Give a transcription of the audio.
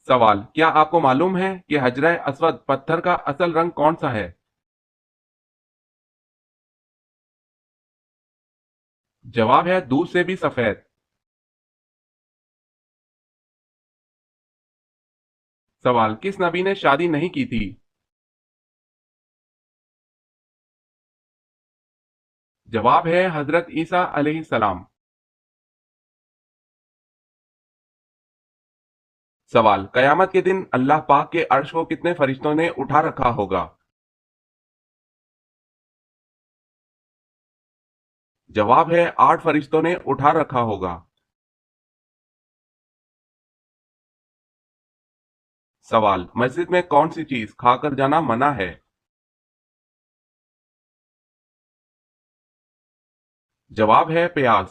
सवाल, क्या आपको मालूम है कि हजर अस्वद पत्थर का असल रंग कौन सा है? जवाब है दूध से भी सफेद। सवाल, किस नबी ने शादी नहीं की थी? जवाब है हजरत ईसा अलैहिस्सलाम। सवाल, कयामत के दिन अल्लाह पाक के अर्श को कितने फरिश्तों ने उठा रखा होगा? जवाब है 8 फरिश्तों ने उठा रखा होगा। सवाल, मस्जिद में कौन सी चीज खाकर जाना मना है? जवाब है प्याज।